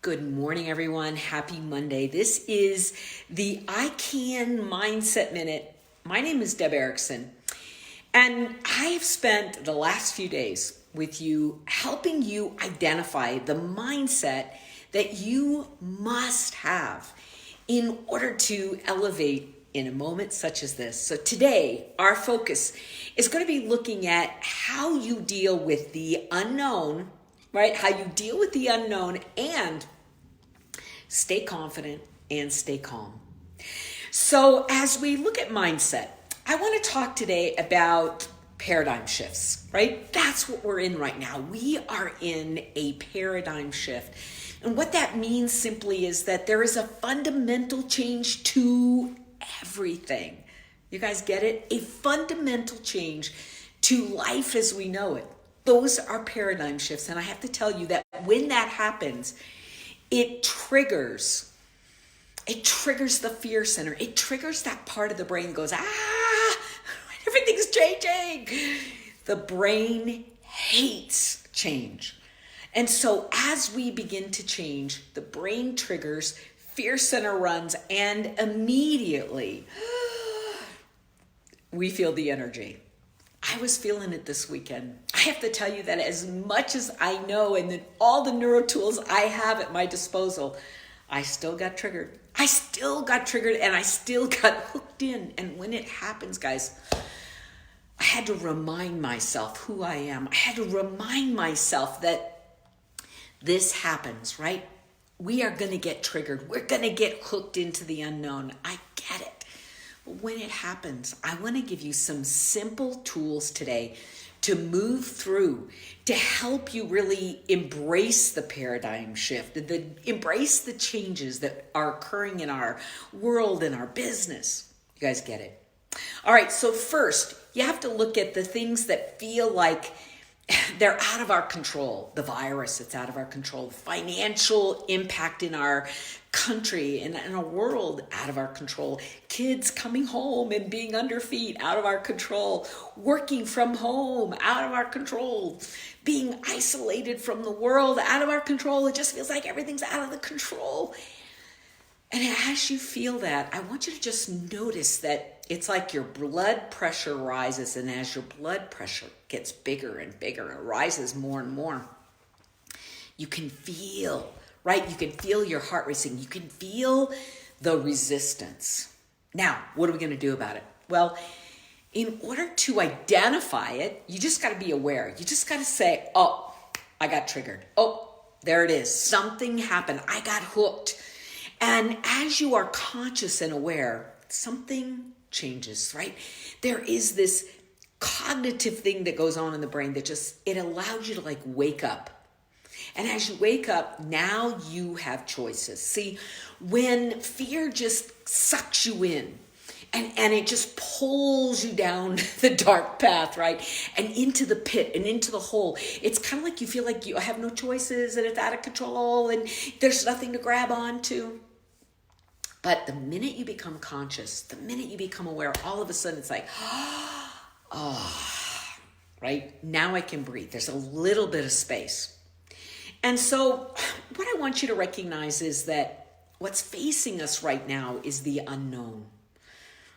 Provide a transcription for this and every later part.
Good morning, everyone. Happy Monday. This is the ICAN Mindset Minute. My name is Deb Erickson, and I have spent the last few days with you helping you identify the mindset that you must have in order to elevate in a moment such as this. So today, our focus is going to be looking at how you deal with the unknown, right? How you deal with the unknown and stay confident and stay calm. So as we look at mindset, I want to talk today about paradigm shifts, right? That's what we're in right now. We are in a paradigm shift. And what that means simply is that there is a fundamental change to everything. You guys get it? A fundamental change to life as we know it. Those are paradigm shifts. And I have to tell you that when that happens, it triggers the fear center. It triggers that part of the brain that goes, everything's changing. The brain hates change. And so as we begin to change, the brain triggers, fear center runs, and immediately we feel the energy. I was feeling it this weekend. I have to tell you that as much as I know and then all the neuro tools I have at my disposal, I still got triggered. And I still got hooked in. And when it happens, guys, I had to remind myself who I am. I had to remind myself that this happens, right? We are going to get triggered. We're going to get hooked into the unknown. I get it. But when it happens, I want to give you some simple tools today to move through, to help you really embrace the paradigm shift, embrace the changes that are occurring in our world and our business. You guys get it? All right, so first, you have to look at the things that feel like they're out of our control. The virus, it's out of our control. The financial impact in our country and in our world, out of our control. Kids coming home and being under feet, out of our control. Working from home, out of our control. Being isolated from the world, out of our control. It just feels like everything's out of the control. And as you feel that, I want you to just notice that it's like your blood pressure rises, and as your blood pressure gets bigger and bigger and rises more and more, you can feel, right? You can feel your heart racing. You can feel the resistance. Now, what are we going to do about it? Well, in order to identify it, you just got to be aware. You just got to say, oh, I got triggered. Oh, there it is. Something happened. I got hooked. And as you are conscious and aware, something changes, right? There is this cognitive thing that goes on in the brain that it allows you to wake up. And as you wake up, now you have choices. See, when fear just sucks you in and it just pulls you down the dark path, right? And into the pit and into the hole, it's kind of like you feel like you have no choices and it's out of control and there's nothing to grab onto. But the minute you become conscious, the minute you become aware, all of a sudden it's like, right? Now I can breathe. There's a little bit of space. And so what I want you to recognize is that what's facing us right now is the unknown.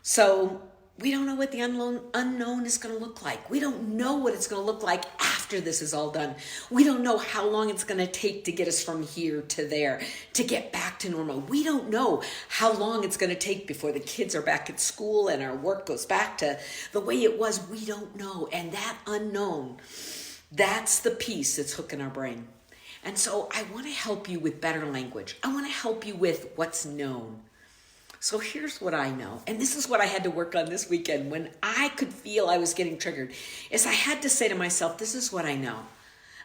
So we don't know what the unknown is going to look like. We don't know what it's going to look like after this is all done. We don't know how long it's going to take to get us from here to there, to get back to normal. We don't know how long it's going to take before the kids are back at school and our work goes back to the way it was. We don't know. And that unknown, that's the piece that's hooking our brain. And so I want to help you with better language. I want to help you with what's known. So here's what I know, and this is what I had to work on this weekend when I could feel I was getting triggered, is I had to say to myself, this is what I know.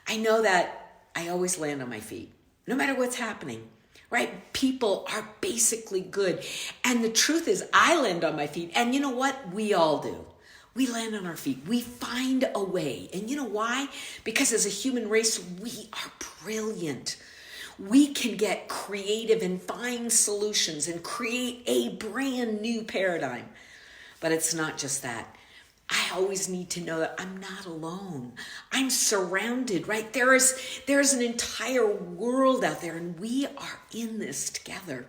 I know that I always land on my feet, no matter what's happening, right? People are basically good. And the truth is I land on my feet, and you know what? We all do. We land on our feet. We find a way. And you know why? Because as a human race, we are brilliant. We can get creative and find solutions and create a brand new paradigm. But it's not just that. I always need to know that I'm not alone. I'm surrounded, right? There's an entire world out there, and we are in this together.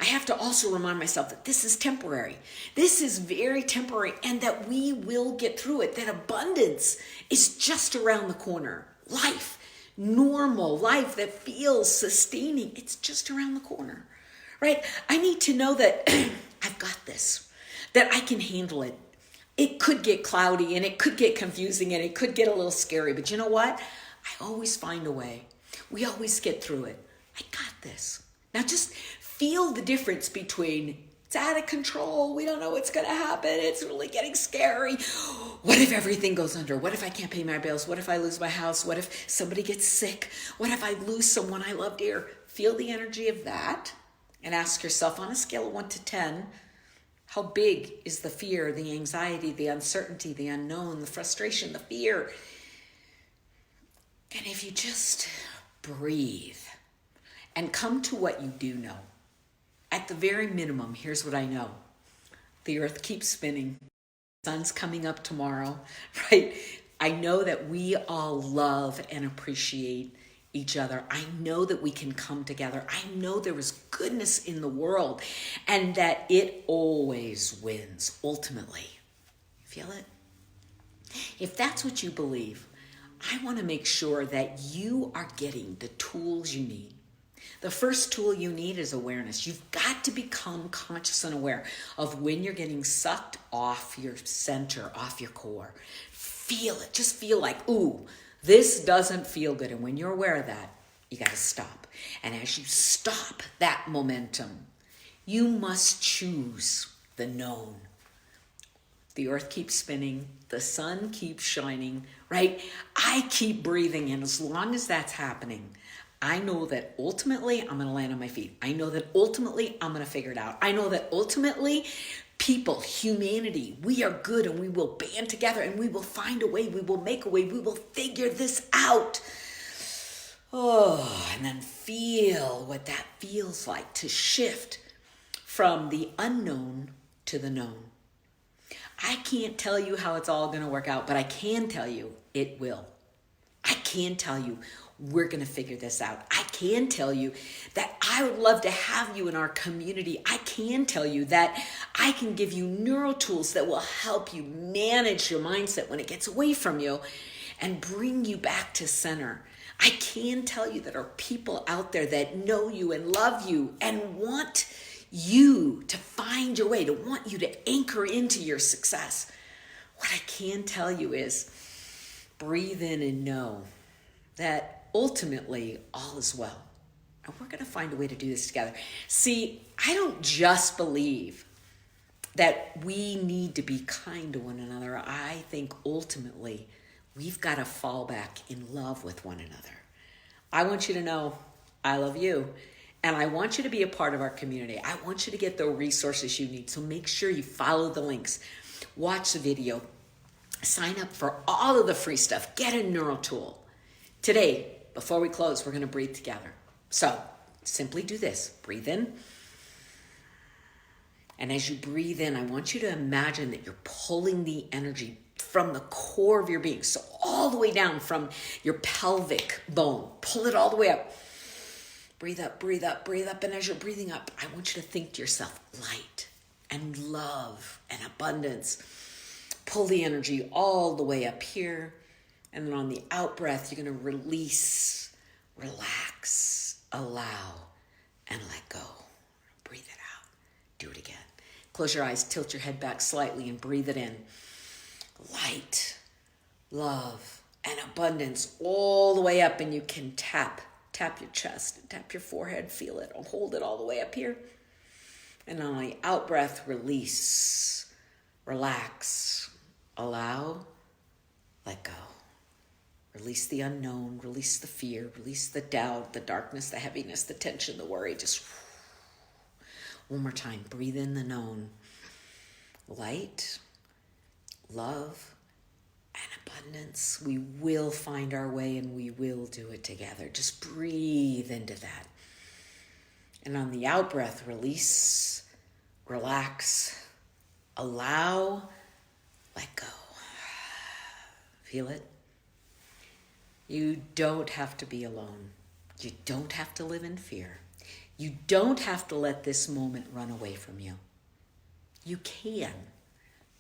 I have to also remind myself that this is temporary. This is very temporary, and that we will get through it, that abundance is just around the corner. Life, normal life that feels sustaining, it's just around the corner, right? I need to know that I've got this, that I can handle it. It could get cloudy, and it could get confusing, and it could get a little scary, but you know what? I always find a way. We always get through it. I got this. Now just feel the difference between it's out of control, we don't know what's going to happen, it's really getting scary. What if everything goes under? What if I can't pay my bills? What if I lose my house? What if somebody gets sick? What if I lose someone I love dear? Feel the energy of that and ask yourself, on a scale of 1 to 10, how big is the fear, the anxiety, the uncertainty, the unknown, the frustration, the fear? And if you just breathe and come to what you do know, at the very minimum, here's what I know. The earth keeps spinning. The sun's coming up tomorrow, right? I know that we all love and appreciate each other. I know that we can come together. I know there is goodness in the world, and that it always wins, ultimately. Feel it? If that's what you believe, I want to make sure that you are getting the tools you need. The first tool you need is awareness. You've got to become conscious and aware of when you're getting sucked off your center, off your core. Feel it. Just feel like, ooh, this doesn't feel good. And when you're aware of that, you got to stop. And as you stop that momentum, you must choose the known. The earth keeps spinning. The sun keeps shining, right? I keep breathing. And as long as that's happening, I know that ultimately I'm going to land on my feet. I know that ultimately I'm going to figure it out. I know that ultimately people, humanity, we are good, and we will band together, and we will find a way. We will make a way. We will figure this out. Oh, and then feel what that feels like to shift from the unknown to the known. I can't tell you how it's all going to work out, but I can tell you it will. I can tell you we're going to figure this out. I can tell you that I would love to have you in our community. I can tell you that I can give you neuro tools that will help you manage your mindset when it gets away from you and bring you back to center. I can tell you that there are people out there that know you and love you and want you to find your way, to want you to anchor into your success. What I can tell you is breathe in and know that ultimately all is well. And we're going to find a way to do this together. See, I don't just believe that we need to be kind to one another. I think ultimately we've got to fall back in love with one another. I want you to know I love you, and I want you to be a part of our community. I want you to get the resources you need. So make sure you follow the links, watch the video, sign up for all of the free stuff, get a neuro tool. Today, before we close, we're going to breathe together. So simply do this. Breathe in. And as you breathe in, I want you to imagine that you're pulling the energy from the core of your being. So all the way down from your pelvic bone. Pull it all the way up. Breathe up, breathe up, breathe up. And as you're breathing up, I want you to think to yourself, light and love and abundance. Pull the energy all the way up here. And then on the out breath, you're going to release, relax, allow, and let go. Breathe it out. Do it again. Close your eyes, tilt your head back slightly, and breathe it in. Light, love, and abundance all the way up. And you can tap your chest, tap your forehead, feel it, hold it all the way up here. And on the out breath, release, relax, allow, let go. Release the unknown, release the fear, release the doubt, the darkness, the heaviness, the tension, the worry. Just one more time. Breathe in the known. Light, love, and abundance. We will find our way, and we will do it together. Just breathe into that. And on the out breath, release, relax, allow, Let go. Feel it? You don't have to be alone. You don't have to live in fear. You don't have to let this moment run away from you. You can.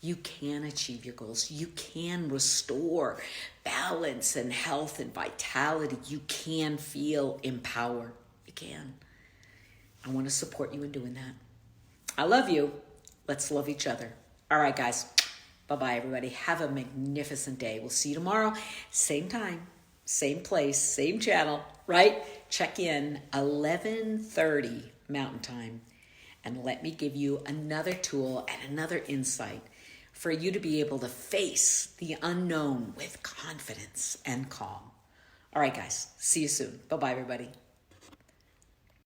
You can achieve your goals. You can restore balance and health and vitality. You can feel empowered. You can. I want to support you in doing that. I love you. Let's love each other. All right, guys. Bye-bye, everybody. Have a magnificent day. We'll see you tomorrow. Same time, same place, same channel, right? Check in 11:30 Mountain Time. And let me give you another tool and another insight for you to be able to face the unknown with confidence and calm. All right, guys. See you soon. Bye-bye, everybody.